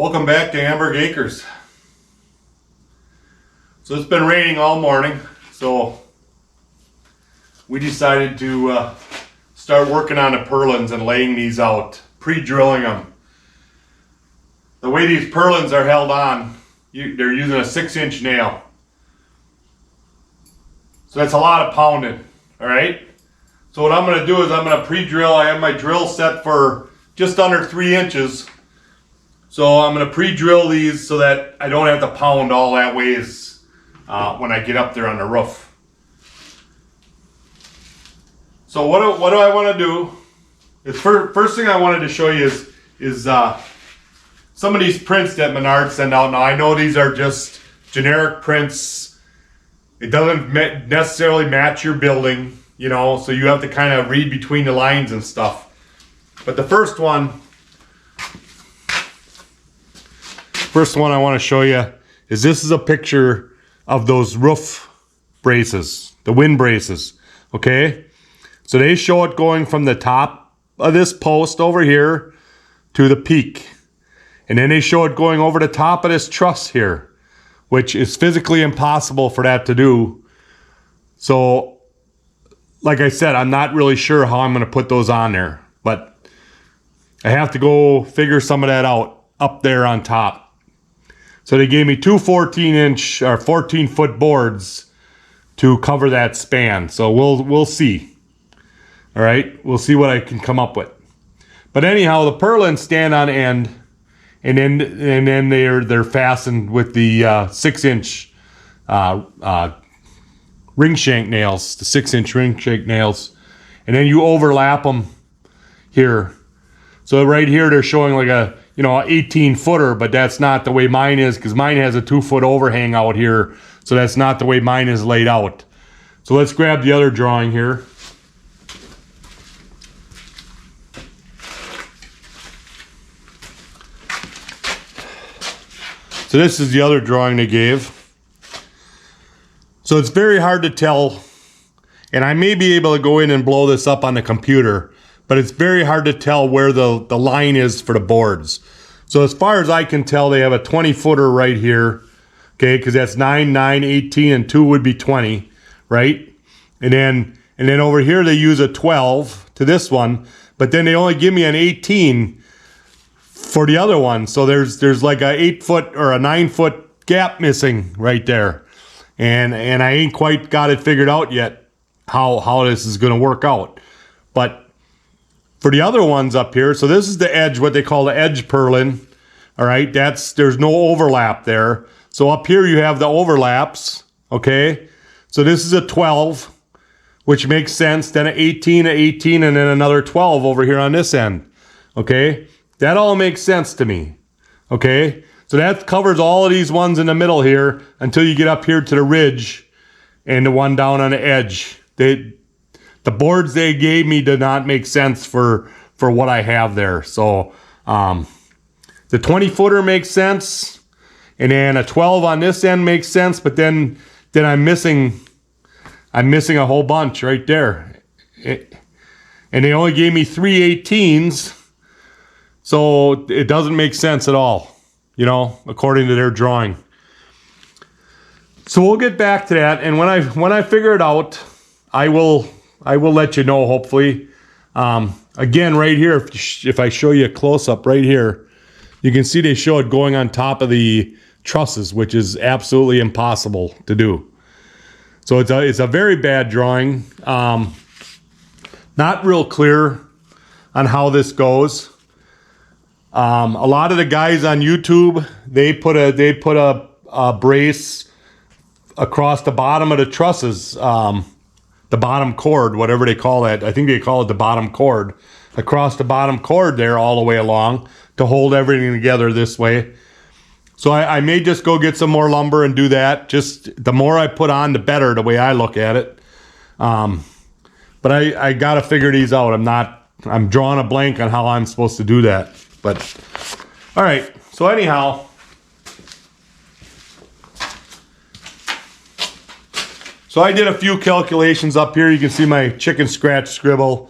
Welcome back to Amberg Acres. So it's been raining all morning, so we decided to start working on the purlins and laying these out, pre-drilling them. The way these purlins are held on, they're using a 6-inch nail. So that's a lot of pounding, all right? So what I'm going to do is I'm going to pre-drill. I have my drill set for just under 3 inches. So I'm going to pre-drill these so that I don't have to pound all that ways when I get up there on the roof. So what do I want to do? Is first thing I wanted to show you is some of these prints that Menards send out. Now I know these are just generic prints. It doesn't necessarily match your building, you know, so you have to kind of read between the lines and stuff. But the first one I want to show you is this is a picture of those roof braces, the wind braces, okay? So they show it going from the top of this post over here to the peak. And then they show it going over the top of this truss here, which is physically impossible for that to do. So, like I said, I'm not really sure how I'm going to put those on there, but I have to go figure some of that out up there on top. So they gave me two 14-inch or 14-foot boards to cover that span. So we'll see. All right, we'll see what I can come up with. But anyhow, the purlins stand on end, and then they're fastened with the 6-inch ring shank nails, the 6-inch ring shank nails, and then you overlap them here. So right here they're showing like a 18-footer, but that's not the way mine is, because mine has a 2-foot overhang out here, so that's not the way mine is laid out. So let's grab the other drawing here. So this is the other drawing they gave. So it's very hard to tell, and I may be able to go in and blow this up on the computer, but it's very hard to tell where the line is for the boards. So as far as I can tell, they have a 20-footer right here, okay, because that's 9, 9, 18, and 2 would be 20, right? And then over here they use a 12 to this one, but then they only give me an 18 for the other one. So there's like a 8-foot or a 9-foot gap missing right there, and I ain't quite got it figured out yet how this is going to work out, but. For the other ones up here, so this is the edge, what they call the edge purlin. All right, there's no overlap there. So up here you have the overlaps, okay? So this is a 12, which makes sense. Then an 18, and then another 12 over here on this end, okay? That all makes sense to me, okay? So that covers all of these ones in the middle here until you get up here to the ridge and the one down on the edge. The boards they gave me did not make sense for what I have there. So the 20-footer makes sense, and then a 12 on this end makes sense, but then I'm missing a whole bunch right there. And they only gave me 3 18s, so it doesn't make sense at all, according to their drawing. So we'll get back to that, and when I figure it out, I will let you know, hopefully. Again, right here, if I show you a close-up right here, you can see they show it going on top of the trusses, which is absolutely impossible to do. So it's a very bad drawing. Not real clear on how this goes. A lot of the guys on YouTube, they put a brace across the bottom of the trusses, the bottom cord, whatever they call that. I think they call it the bottom cord. Across the bottom cord there all the way along to hold everything together this way. So I may just go get some more lumber and do that. Just the more I put on, the better, the way I look at it. But I got to figure these out. I'm drawing a blank on how I'm supposed to do that. But, all right. So anyhow, so I did a few calculations up here. You can see my chicken scratch scribble.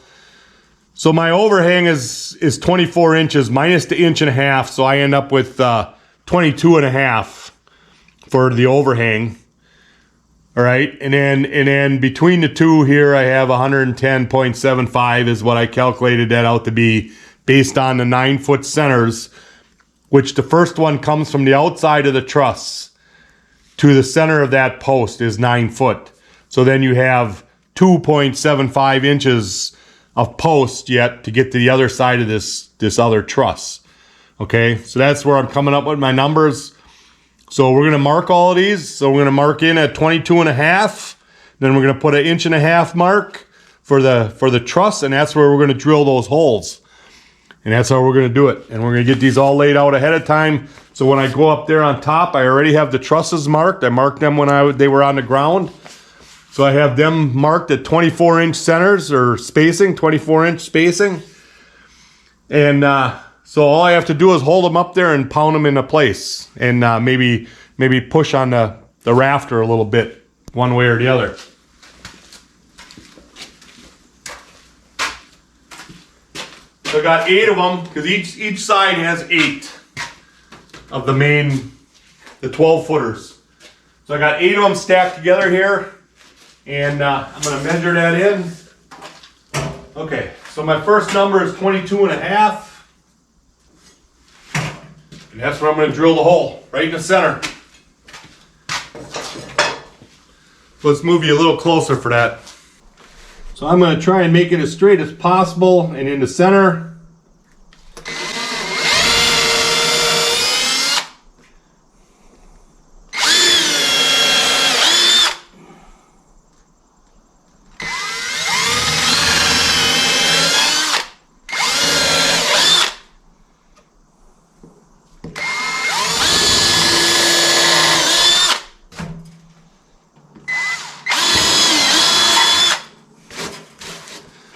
So my overhang is 24 inches minus the 1.5 inches, so I end up with 22.5 for the overhang. All right, and then between the two here, I have 110.75 is what I calculated that out to be based on the 9-foot centers, which the first one comes from the outside of the truss to the center of that post is 9 foot. So then you have 2.75 inches of post yet to get to the other side of this other truss. Okay, so that's where I'm coming up with my numbers. So we're gonna mark all of these. So we're gonna mark in at 22.5. Then we're gonna put an 1.5 inch mark for the truss, and that's where we're gonna drill those holes. And that's how we're gonna do it. And we're gonna get these all laid out ahead of time. So when I go up there on top, I already have the trusses marked. I marked them when they were on the ground. So I have them marked at 24-inch centers or spacing, 24-inch spacing. And so all I have to do is hold them up there and pound them into place. And maybe push on the rafter a little bit, one way or the other. So I got 8 of them, because each side has 8 of the 12 footers. So I got 8 of them stacked together here. And I'm going to measure that in. Okay, so my first number is 22.5. And that's where I'm going to drill the hole, right in the center. So let's move you a little closer for that. So I'm going to try and make it as straight as possible and in the center.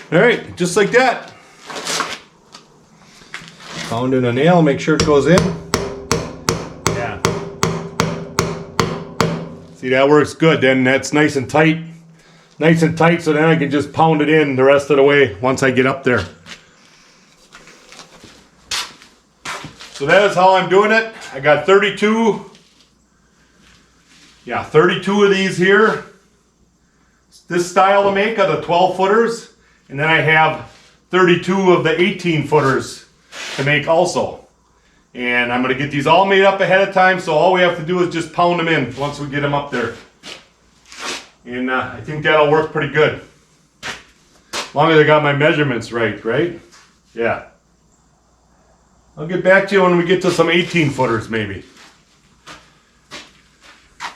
All right, just like that. Pound in a nail, make sure it goes in. Yeah. See, that works good. Then that's nice and tight. Nice and tight, so then I can just pound it in the rest of the way once I get up there. So that is how I'm doing it. I got 32. Yeah, 32 of these here. This style to make are the 12 footers. And then I have 32 of the 18 footers to make also. And I'm going to get these all made up ahead of time, so all we have to do is just pound them in once we get them up there. And I think that'll work pretty good. As long as I got my measurements right? Yeah. I'll get back to you when we get to some 18 footers maybe.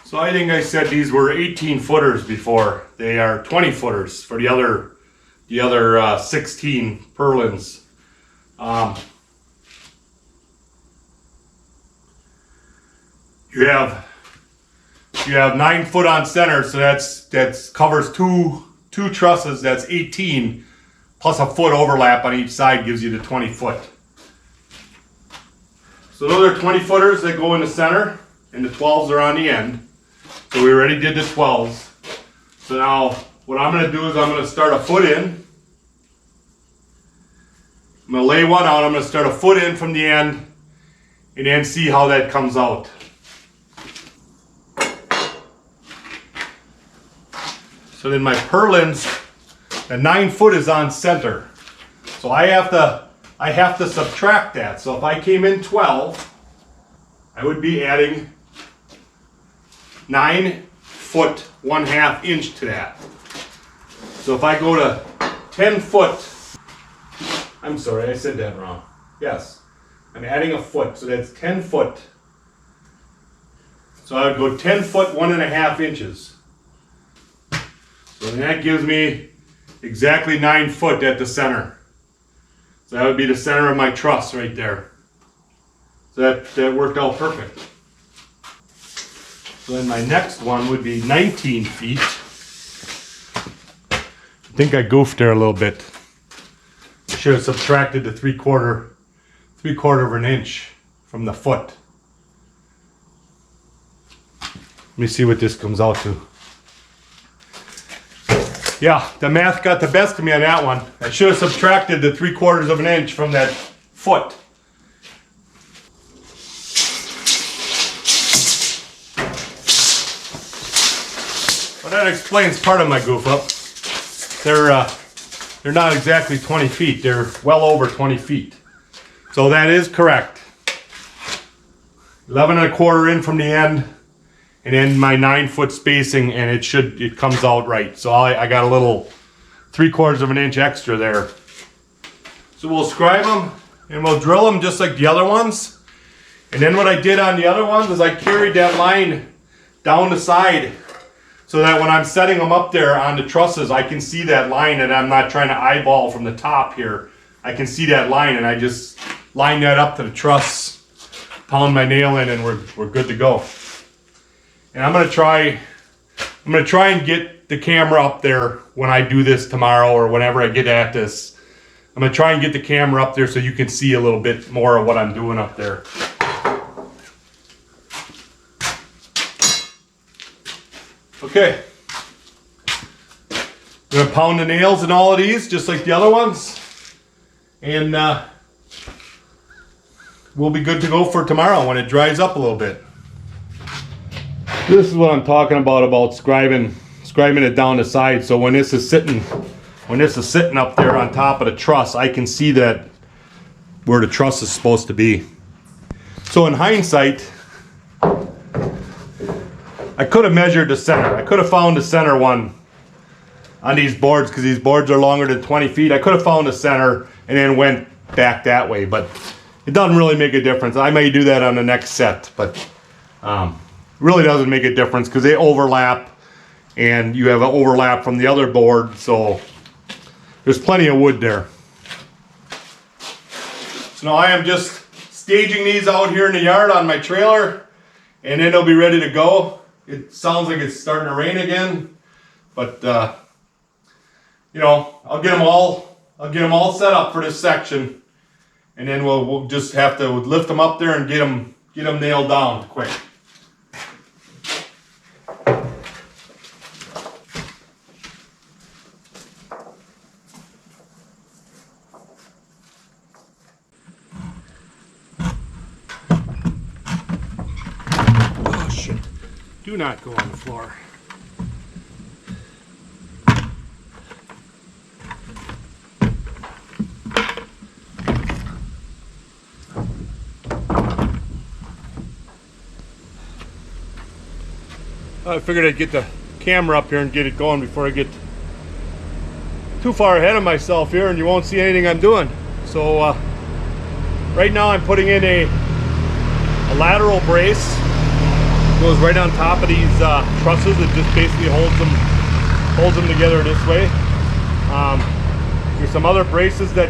So I think I said these were 18 footers before. They are 20 footers for the other 16 Purlins. You have 9 foot on center, so that's covers two trusses. That's 18 plus a foot overlap on each side gives you the 20 foot. So those are 20 footers that go in the center, and the 12s are on the end. So we already did the 12s. So now what I'm going to do is I'm going to start a foot in. I'm going to lay one out. I'm going to start a foot in from the end and then see how that comes out. So then my purlins, the 9 foot is on center. So I have to subtract that. So if I came in 12, I would be adding 9 foot 1/2 inch to that. So if I go to 10 foot, I'm sorry, I said that wrong. Yes, I'm adding a foot, so that's 10 foot. So I would go 10 foot 1.5 inches. So then that gives me exactly 9 foot at the center. So that would be the center of my truss right there. So that worked out perfect. So then my next one would be 19 feet. I think I goofed there a little bit. I should have subtracted the 3/4 of an inch from the foot. Let me see what this comes out to. Yeah, the math got the best of me on that one. I should have subtracted the 3/4 of an inch from that foot. Well, that explains part of my goof up. They're not exactly 20 feet. They're well over 20 feet. So that is correct. 11 1/4 in from the end, and then my 9-foot spacing, and it comes out right. So I got a little 3/4 of an inch extra there. So we'll scribe them and we'll drill them just like the other ones. And then what I did on the other ones is I carried that line down the side so that when I'm setting them up there on the trusses, I can see that line, and I'm not trying to eyeball from the top here. I can see that line, and I just line that up to the truss, pound my nail in, and we're good to go. And I'm gonna try and get the camera up there when I do this tomorrow or whenever I get at this. I'm gonna try and get the camera up there so you can see a little bit more of what I'm doing up there. Okay. I'm gonna pound the nails in all of these just like the other ones. And we'll be good to go for tomorrow when it dries up a little bit. This is what I'm talking about scribing it down the side. So when this is sitting up there on top of the truss, I can see that where the truss is supposed to be. So in hindsight, I could have measured the center. I could have found the center one on these boards because these boards are longer than 20 feet. I could have found the center and then went back that way, but it doesn't really make a difference. I may do that on the next set, but really doesn't make a difference because they overlap, and you have an overlap from the other board, so there's plenty of wood there. So now I am just staging these out here in the yard on my trailer, and then they'll be ready to go. It sounds like it's starting to rain again, but you know, I'll get them all set up for this section, and then we'll just have to lift them up there and get them nailed down quick. Oh shit. Do not go on the floor. I figured I'd get the camera up here and get it going before I get too far ahead of myself here and you won't see anything I'm doing. So right now I'm putting in a lateral brace. It goes right on top of these trusses. It just basically holds them together this way. There's some other braces that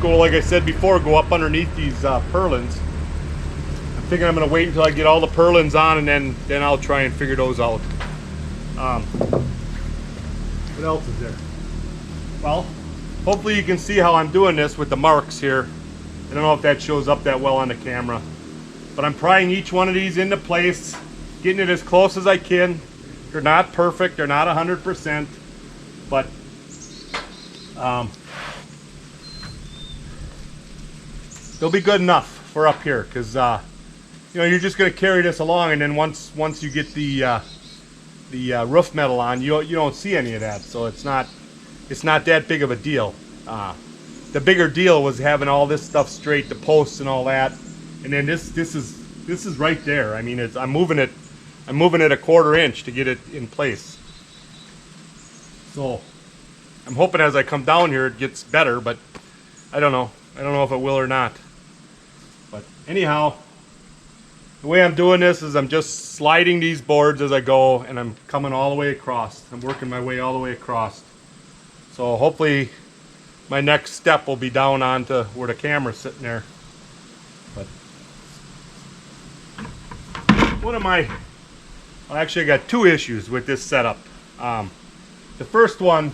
go, like I said before, go up underneath these purlins. I'm thinking I'm going to wait until I get all the purlins on, and then I'll try and figure those out. What else is there? Well, hopefully you can see how I'm doing this with the marks here. I don't know if that shows up that well on the camera, but I'm prying each one of these into place, getting it as close as I can. They're not perfect, they're not 100%, but they'll be good enough for up here, because you know, you're just going to carry this along, and then once you get the roof metal on, you don't see any of that, so it's not that big of a deal. The bigger deal was having all this stuff straight, the posts and all that, and then this is right there. I mean, I'm moving it a 1/4 inch to get it in place. So I'm hoping as I come down here it gets better, but I don't know if it will or not. But anyhow, the way I'm doing this is I'm just sliding these boards as I go, and I'm coming all the way across. I'm working my way all the way across. So hopefully my next step will be down onto where the camera's sitting there. But actually I got two issues with this setup. The first one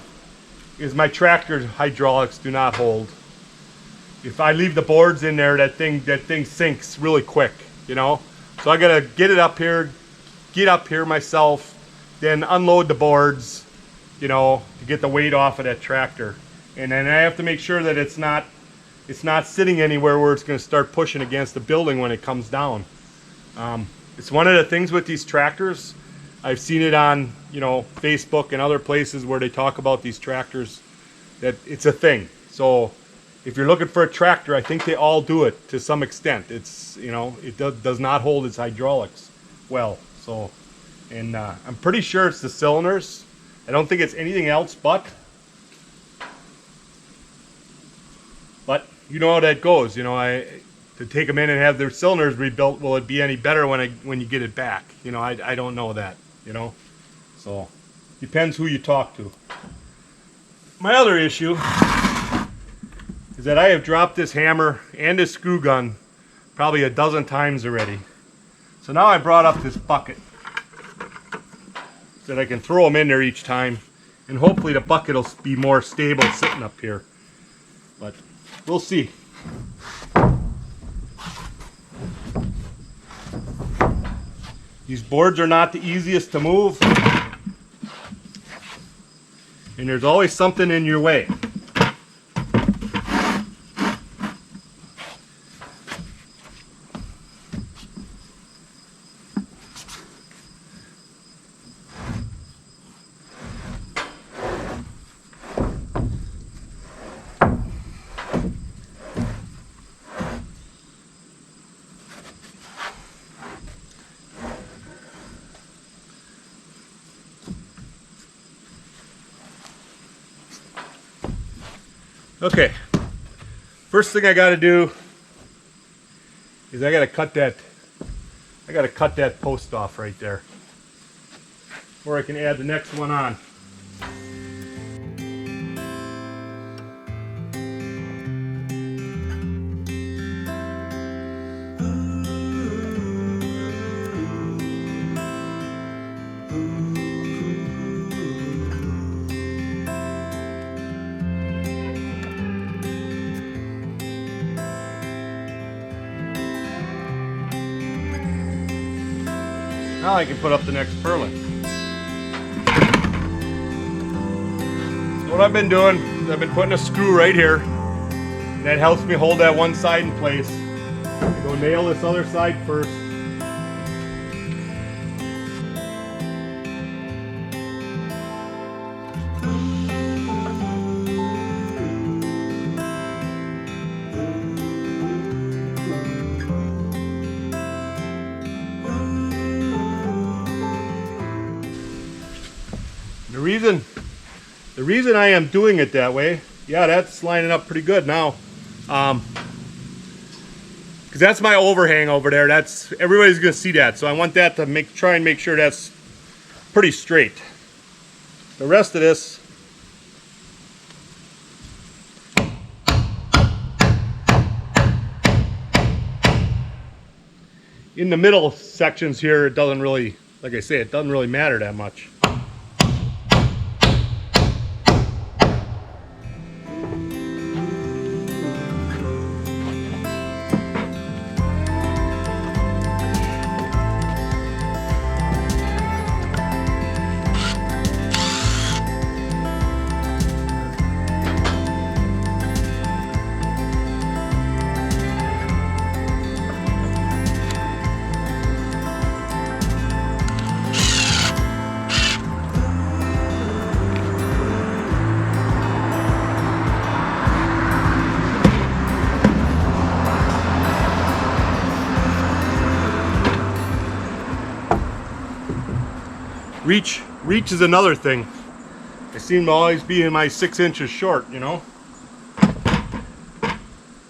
is my tractor hydraulics do not hold. If I leave the boards in there, that thing sinks really quick, you know. So I gotta get up here myself, then unload the boards, you know, to get the weight off of that tractor. And then I have to make sure that it's not sitting anywhere where it's going to start pushing against the building when it comes down. It's one of the things with these tractors. I've seen it on, you know, Facebook and other places where they talk about these tractors, that it's a thing. So if you're looking for a tractor, I think they all do it to some extent. It's, you know, it does not hold its hydraulics well. So, and I'm pretty sure it's the cylinders. I don't think it's anything else but you know how that goes. You know, to take them in and have their cylinders rebuilt, will it be any better when you get it back? You know, I don't know that, you know. So depends who you talk to. My other issue is that I have dropped this hammer and this screw gun probably a dozen times already. So now I brought up this bucket so that I can throw them in there each time, and hopefully the bucket will be more stable sitting up here. But we'll see. These boards are not the easiest to move, and there's always something in your way. Okay, first thing I got to do is I got to cut that post off right there, or I can add the next one on. Now I can put up the next purlin. So what I've been doing is I've been putting a screw right here. And that helps me hold that one side in place. I go nail this other side first. The reason I am doing it that way, yeah, that's lining up pretty good now, because that's my overhang over there. That's, everybody's gonna see that, so I want that to try and make sure that's pretty straight. The rest of this, in the middle sections here, it doesn't really, like I say, it doesn't really matter that much. Reach is another thing. I seem to always be in my 6 inches short, you know.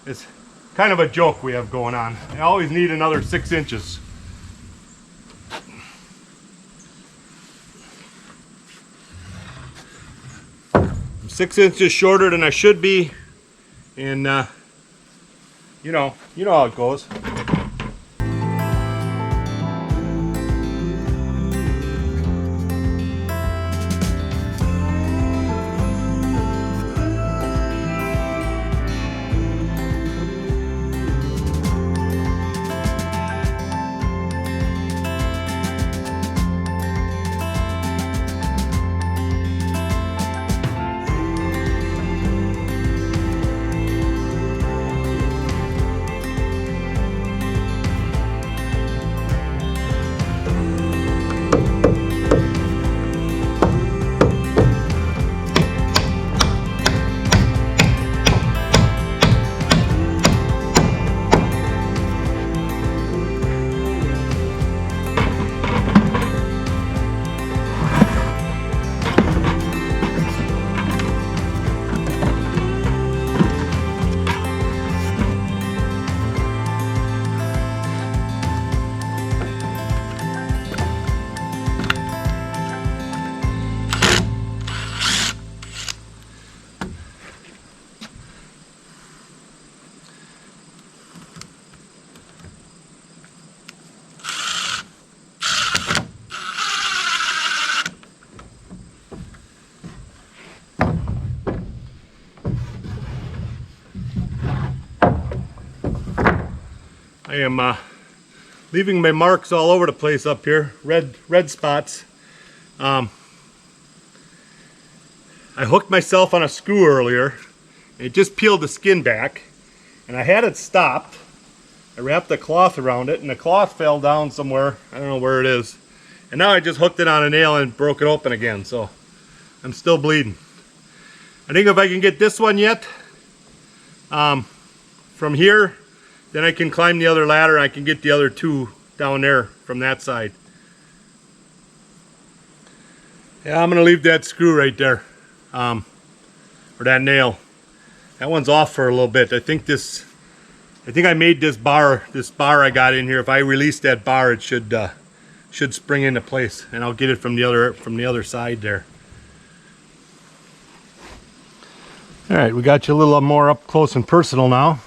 It's kind of a joke we have going on. I always need another 6 inches. I'm 6 inches shorter than I should be, and you know how it goes. I am leaving my marks all over the place up here, red spots. I hooked myself on a screw earlier, and it just peeled the skin back, and I had it stopped. I wrapped the cloth around it, and the cloth fell down somewhere. I don't know where it is. And now I just hooked it on a nail and broke it open again, so I'm still bleeding. I think if I can get this one yet, from here, then I can climb the other ladder and I can get the other two down there from that side. Yeah, I'm gonna leave that screw right there, or that nail. That one's off for a little bit. I think I made this bar I got in here. If I release that bar, it should spring into place, and I'll get it from the other side there. All right, we got you a little more up close and personal now.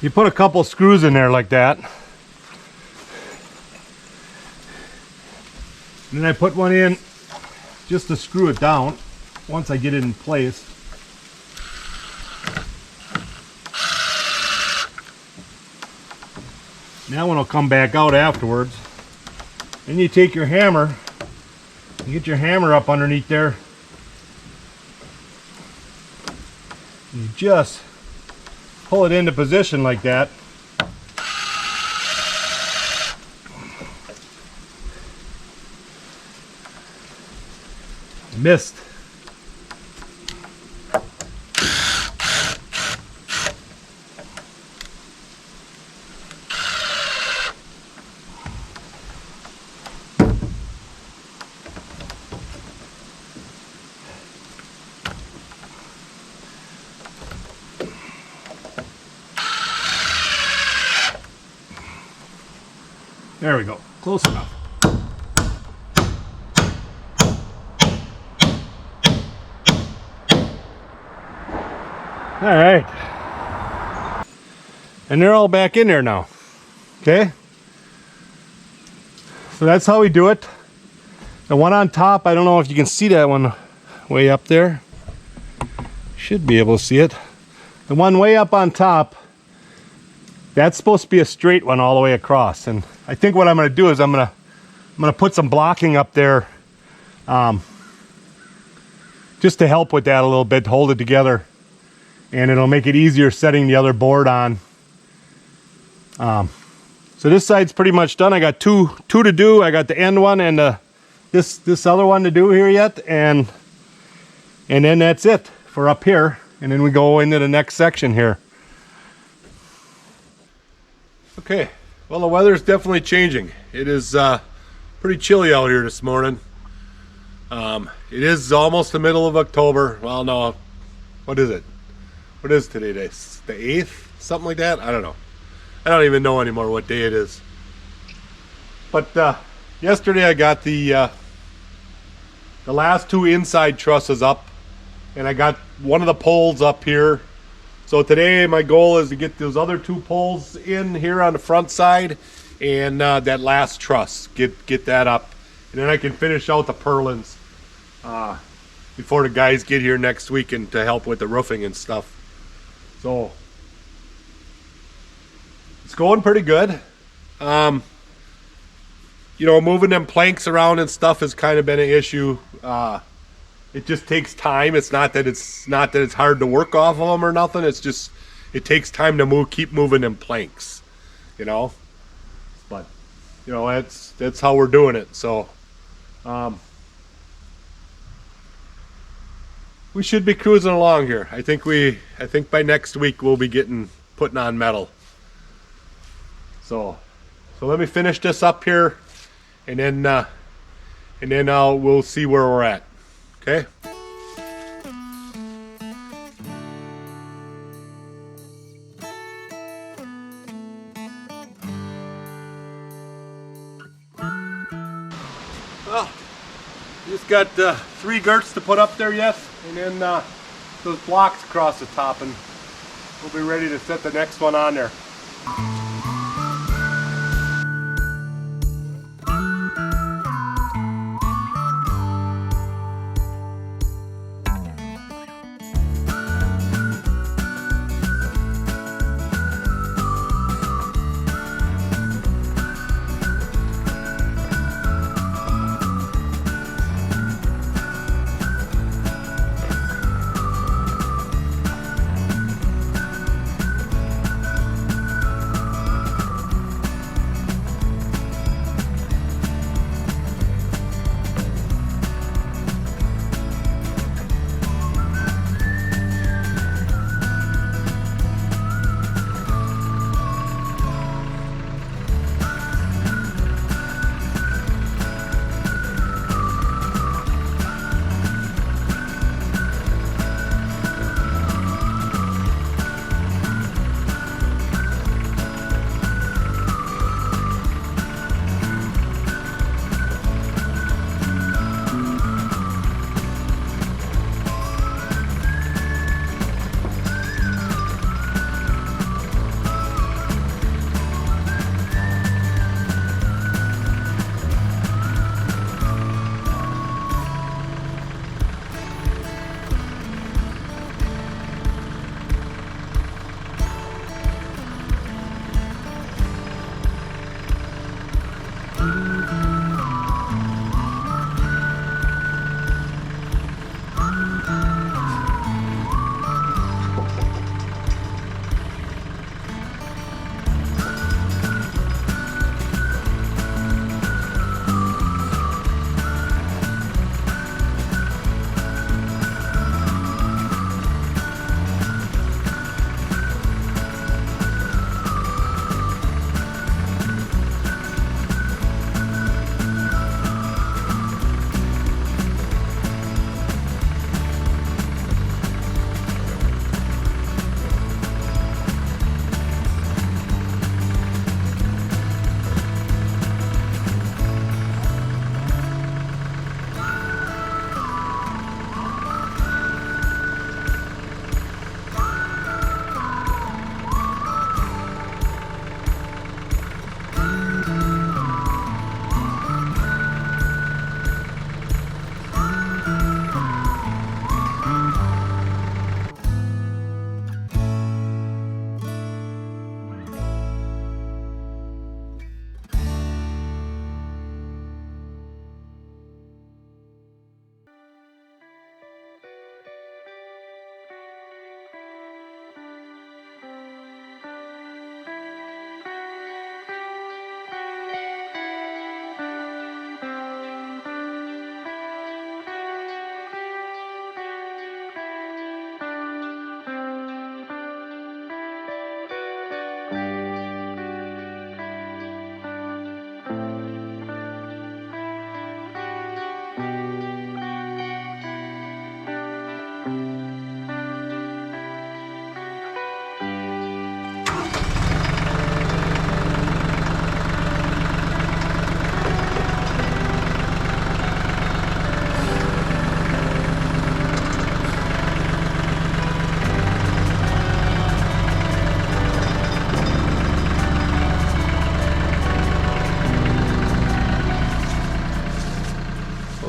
You put a couple screws in there like that. And then I put one in just to screw it down once I get it in place. And that one will come back out afterwards. Then you take your hammer, you get your hammer up underneath there. You just pull it into position like that. Missed. There we go. Close enough. All right. And they're all back in there now. Okay? So that's how we do it. The one on top, I don't know if you can see that one way up there. Should be able to see it. The one way up on top, that's supposed to be a straight one all the way across. And I think what I'm going to do is I'm going to put some blocking up there, just to help with that a little bit, to hold it together, and it'll make it easier setting the other board on. So this side's pretty much done. I got two to do. I got the end one and this other one to do here yet, and then that's it for up here, and then we go into the next section here. Okay, well, the weather's definitely changing. It is pretty chilly out here this morning. It is almost the middle of October. Well, no, what is it? What is today? The 8th? Something like that? I don't know. I don't even know anymore what day it is. But yesterday I got the last 2 inside trusses up, and I got one of the poles up here. So today my goal is to get those other 2 poles in here on the front side, and that last truss, get that up, and then I can finish out the purlins before the guys get here next week and to help with the roofing and stuff. So it's going pretty good. You know, moving them planks around and stuff has kind of been an issue. It just takes time. It's not that it's hard to work off of them or nothing. It's just it takes time to keep moving them planks, you know. But you know, that's how we're doing it. So we should be cruising along here. I think by next week we'll be putting on metal. So let me finish this up here, and then we'll see where we're at. Okay. Well, just got 3 girts to put up there yet, and then those blocks across the top, and we'll be ready to set the next one on there.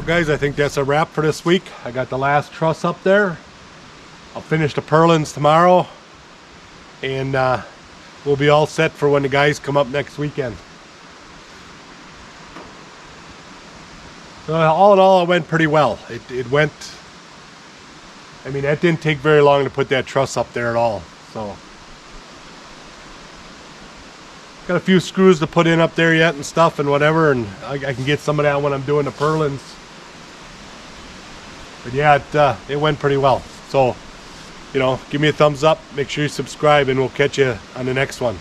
guys, I think that's a wrap for this week. I got the last truss up there. I'll finish the purlins tomorrow, and we'll be all set for when the guys come up next weekend. So all in all, it went pretty well. It went, I mean, that didn't take very long to put that truss up there at all. So got a few screws to put in up there yet and stuff and whatever, and I can get some of that when I'm doing the purlins. But yeah, it went pretty well. So, you know, give me a thumbs up, make sure you subscribe, and we'll catch you on the next one.